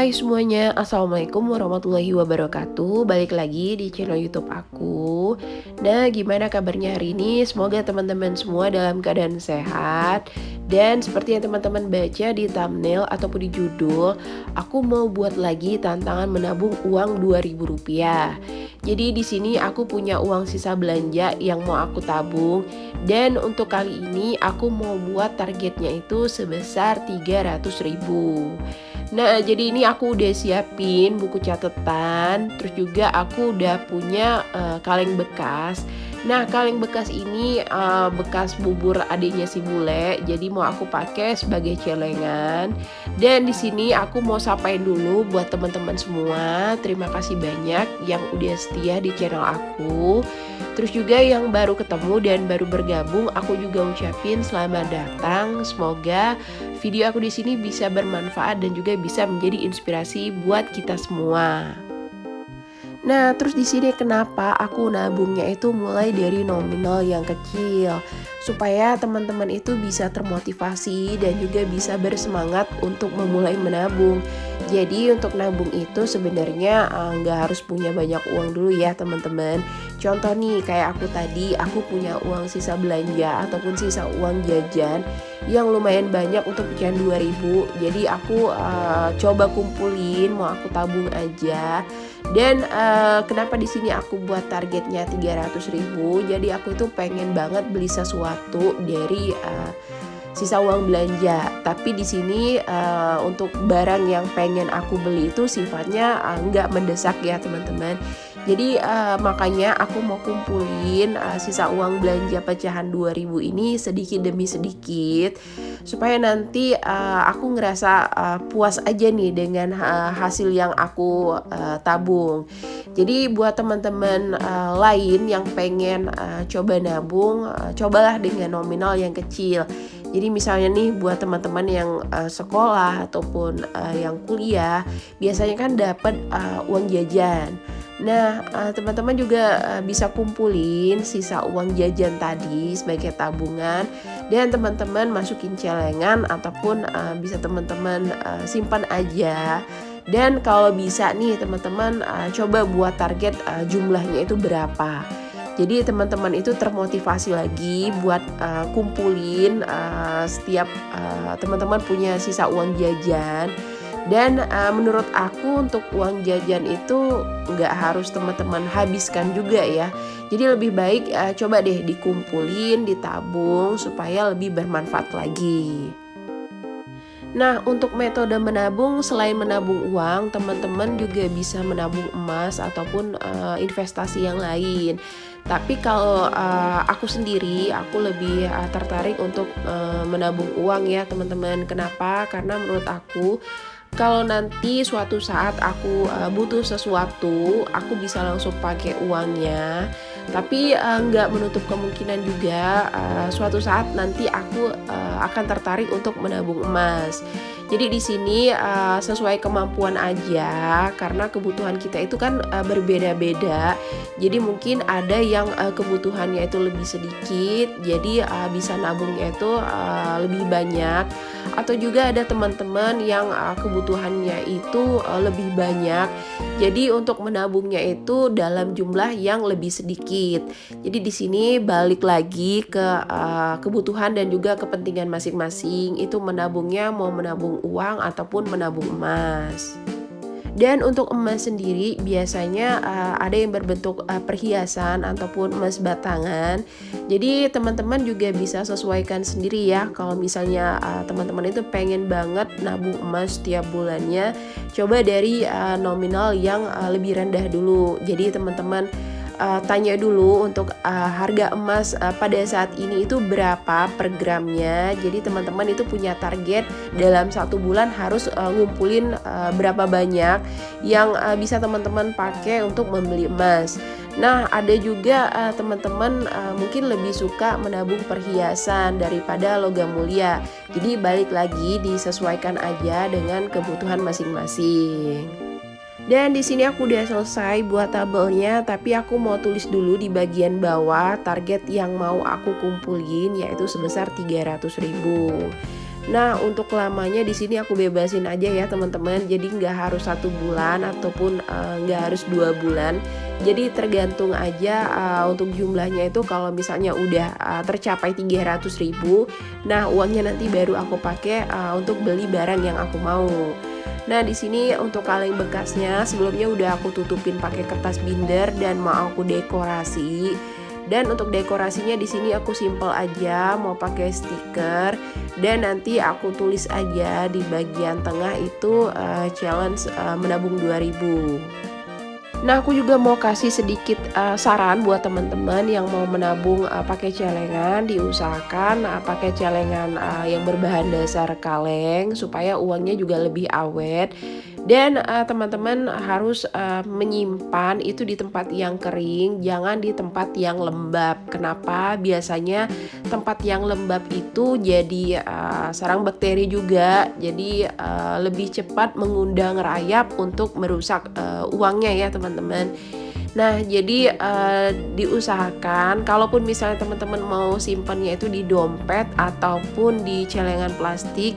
Hai semuanya, Assalamualaikum warahmatullahi wabarakatuh. Balik lagi di channel YouTube aku. Nah, gimana kabarnya hari ini? Semoga teman-teman semua dalam keadaan sehat. Dan seperti yang teman-teman baca di thumbnail ataupun di judul, aku mau buat lagi tantangan menabung uang Rp2.000. Jadi di sini aku punya uang sisa belanja yang mau aku tabung. Dan untuk kali ini aku mau buat targetnya itu sebesar 300.000. Nah, jadi ini aku udah siapin buku catatan, terus juga aku udah punya kaleng bekas. Nah, kaleng bekas ini bekas bubur adiknya si bule, jadi mau aku pakai sebagai celengan. Dan di sini aku mau sapain dulu buat teman-teman semua. Terima kasih banyak yang udah setia di channel aku. Terus juga yang baru ketemu dan baru bergabung, aku juga ucapin selamat datang. Semoga video aku di sini bisa bermanfaat dan juga bisa menjadi inspirasi buat kita semua. Nah, terus di sini kenapa aku nabungnya itu mulai dari nominal yang kecil, supaya teman-teman itu bisa termotivasi dan juga bisa bersemangat untuk memulai menabung. Jadi untuk nabung itu sebenarnya nggak harus punya banyak uang dulu ya teman-teman. Contoh nih kayak aku tadi, aku punya uang sisa belanja ataupun sisa uang jajan yang lumayan banyak untuk pecahan 2.000. Jadi aku coba kumpulin, mau aku tabung aja. Dan kenapa di sini aku buat targetnya 300.000? Jadi aku itu pengen banget beli sesuatu dari sisa uang belanja. Tapi di sini untuk barang yang pengen aku beli itu sifatnya nggak mendesak ya teman-teman. Jadi makanya aku mau kumpulin sisa uang belanja pecahan 2.000 ini sedikit demi sedikit supaya nanti aku ngerasa puas aja nih dengan hasil yang aku tabung. Jadi buat teman-teman lain yang pengen coba nabung, cobalah dengan nominal yang kecil. Jadi misalnya nih buat teman-teman yang sekolah ataupun yang kuliah, biasanya kan dapat uang jajan. Nah, teman-teman juga bisa kumpulin sisa uang jajan tadi sebagai tabungan dan teman-teman masukin celengan ataupun bisa teman-teman simpan aja. Dan kalau bisa nih teman-teman coba buat target jumlahnya itu berapa. Jadi teman-teman itu termotivasi lagi buat kumpulin setiap teman-teman punya sisa uang jajan. Dan menurut aku untuk uang jajan itu nggak harus teman-teman habiskan juga ya. Jadi lebih baik coba deh dikumpulin, ditabung supaya lebih bermanfaat lagi. Nah, untuk metode menabung, selain menabung uang, teman-teman juga bisa menabung emas ataupun investasi yang lain. Tapi kalau aku sendiri, aku lebih tertarik untuk menabung uang ya teman-teman. Kenapa? Karena menurut aku kalau nanti suatu saat aku butuh sesuatu, aku bisa langsung pakai uangnya. Tapi nggak menutup kemungkinan juga suatu saat nanti aku akan tertarik untuk menabung emas. Jadi di sini sesuai kemampuan aja karena kebutuhan kita itu kan berbeda-beda. Jadi mungkin ada yang kebutuhannya itu lebih sedikit, jadi bisa nabungnya itu lebih banyak. Atau juga ada teman-teman yang kebutuhannya itu lebih banyak. Jadi untuk menabungnya itu dalam jumlah yang lebih sedikit. Jadi di sini balik lagi ke kebutuhan dan juga kepentingan masing-masing. Itu menabungnya mau menabung uang ataupun menabung emas. Dan untuk emas sendiri biasanya ada yang berbentuk perhiasan ataupun emas batangan. Jadi teman-teman juga bisa sesuaikan sendiri ya. Kalau misalnya teman-teman itu pengen banget nabung emas setiap bulannya, coba dari nominal yang lebih rendah dulu. Jadi teman-teman tanya dulu untuk harga emas pada saat ini itu berapa per gramnya. Jadi teman-teman itu punya target dalam 1 bulan harus ngumpulin berapa banyak yang bisa teman-teman pakai untuk membeli emas. Nah, ada juga teman-teman mungkin lebih suka menabung perhiasan daripada logam mulia. Jadi balik lagi disesuaikan aja dengan kebutuhan masing-masing. Dan di sini aku udah selesai buat tabelnya, tapi aku mau tulis dulu di bagian bawah target yang mau aku kumpulin yaitu sebesar 300.000. Nah, untuk lamanya di sini aku bebasin aja ya teman-teman. Jadi nggak harus 1 bulan ataupun nggak harus 2 bulan. Jadi tergantung aja untuk jumlahnya itu kalau misalnya udah tercapai 300.000, nah uangnya nanti baru aku pakai untuk beli barang yang aku mau. Nah, di sini untuk kaleng bekasnya sebelumnya udah aku tutupin pakai kertas binder dan mau aku dekorasi. Dan untuk dekorasinya di sini aku simple aja, mau pakai stiker dan nanti aku tulis aja di bagian tengah itu challenge menabung 2000. Nah, aku juga mau kasih sedikit saran buat teman-teman yang mau menabung pakai celengan, diusahakan pakai celengan yang berbahan dasar kaleng supaya uangnya juga lebih awet. Dan teman-teman harus menyimpan itu di tempat yang kering, jangan di tempat yang lembab. Kenapa? Biasanya tempat yang lembab itu jadi sarang bakteri juga, jadi lebih cepat mengundang rayap untuk merusak uangnya ya teman-teman. Nah, jadi diusahakan kalaupun misalnya teman-teman mau simpannya itu di dompet ataupun di celengan plastik,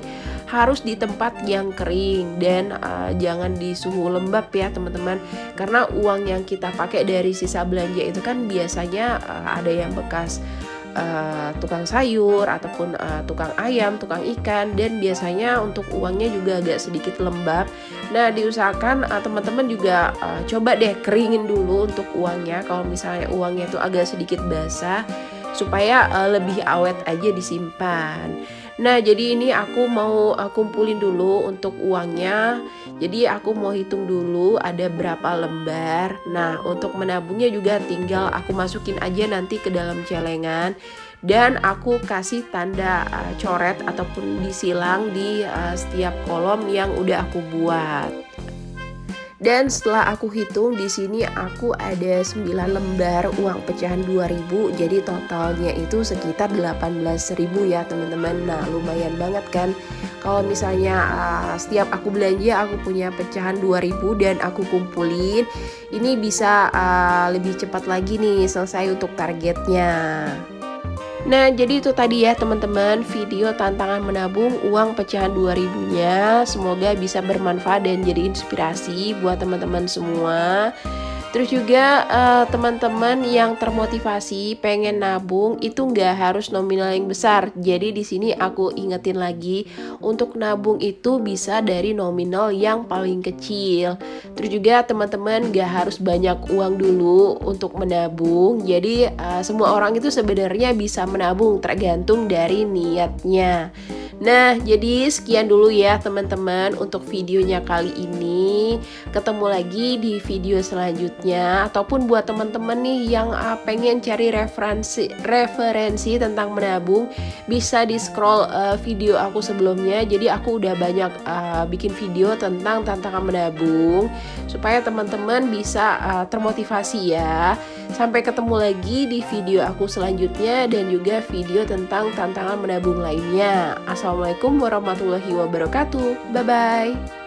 harus di tempat yang kering dan jangan di suhu lembab ya teman-teman. Karena uang yang kita pakai dari sisa belanja itu kan biasanya ada yang bekas tukang sayur ataupun tukang ayam, tukang ikan, dan biasanya untuk uangnya juga agak sedikit lembab. Nah, diusahakan teman-teman juga coba deh keringin dulu untuk uangnya kalau misalnya uangnya itu agak sedikit basah supaya lebih awet aja disimpan. Nah, jadi ini aku mau kumpulin dulu untuk uangnya. Jadi aku mau hitung dulu ada berapa lembar. Nah, untuk menabungnya juga tinggal aku masukin aja nanti ke dalam celengan. Dan aku kasih tanda coret ataupun disilang di setiap kolom yang udah aku buat. Dan setelah aku hitung di sini aku ada 9 lembar uang pecahan 2000, jadi totalnya itu sekitar 18.000 ya teman-teman. Nah, lumayan banget kan. Kalau misalnya setiap aku belanja aku punya pecahan 2000 dan aku kumpulin, ini bisa lebih cepat lagi nih selesai untuk targetnya. Nah, jadi itu tadi ya teman-teman video tantangan menabung uang pecahan 2000-nya. Semoga bisa bermanfaat dan jadi inspirasi buat teman-teman semua. Terus juga teman-teman yang termotivasi pengen nabung itu nggak harus nominal yang besar. Jadi di sini aku ingetin lagi untuk nabung itu bisa dari nominal yang paling kecil. Terus juga teman-teman nggak harus banyak uang dulu untuk menabung. Jadi semua orang itu sebenarnya bisa menabung tergantung dari niatnya. Nah, jadi sekian dulu ya teman-teman untuk videonya kali ini. Ketemu lagi di video selanjutnya. Ataupun buat teman-teman nih yang pengen cari referensi tentang menabung, bisa di scroll video aku sebelumnya. Jadi aku udah banyak bikin video tentang tantangan menabung supaya teman-teman bisa termotivasi ya. Sampai ketemu lagi di video aku selanjutnya dan juga video tentang tantangan menabung lainnya. Assalamualaikum warahmatullahi wabarakatuh. Bye-bye.